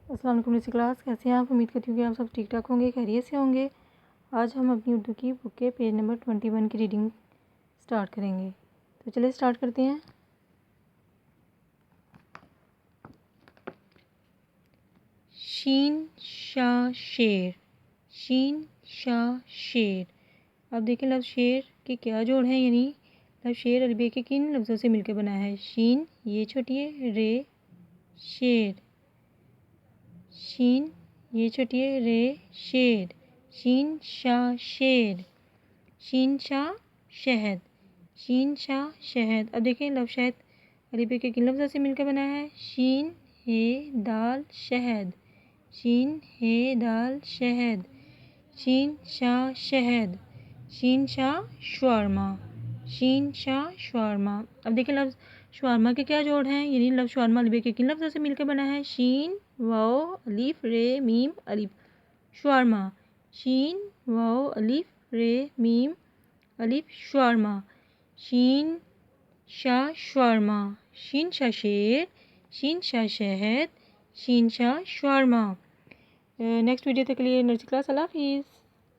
अस्सलाम वालेकुम nursery class, कैसे हैं आप? उम्मीद करती हूँ कि आप सब ठीक ठाक होंगे, खैरियत से होंगे। आज हम अपनी उर्दू की बुक के पेज नंबर 21 की रीडिंग स्टार्ट करेंगे। तो चलिए स्टार्ट करते हैं। शीन शाह शेर, शीन शाह शेर। अब देखें लफ्ज़ शेर के क्या जोड़ हैं, यानी लफ्ज़ शेर अरबी के किन लफ्ज़ों से मिलकर बना है। शीन ये छोटी है, रे शेर, शीन ये छोटी है, रे शेर, शीन शाह शेर, शीन शाह शहद, शीन शाह शहद। अब देखें लफ्ज़ शहद अरबी के किन लफ्ज़ों से मिलकर बना है। शीन हे दाल शहद, शीन हे दाल शहद, शीन शाह शहद, शीन शाह शवारमा, शीन शाह शवारमा। अब देखें लफ्ज़ शवारमा के क्या जोड़ हैं, यानी लफ्ज़ शवारमा अरबी के किन लफ्ज़ों से मिलकर बना है। शीन वाओ अलिफ रे मीम अलिफ, शवारमा, शीन वाओ अलिफ रे मीम अलिफ शवारमा, शीन शाह शवारमा, शीन शाह शेर, शीन शाह शहद, शीन शाह शवारमा। नेक्स्ट वीडियो तक के लिए नर्सरी क्लास, अल्लाह हाफिज़।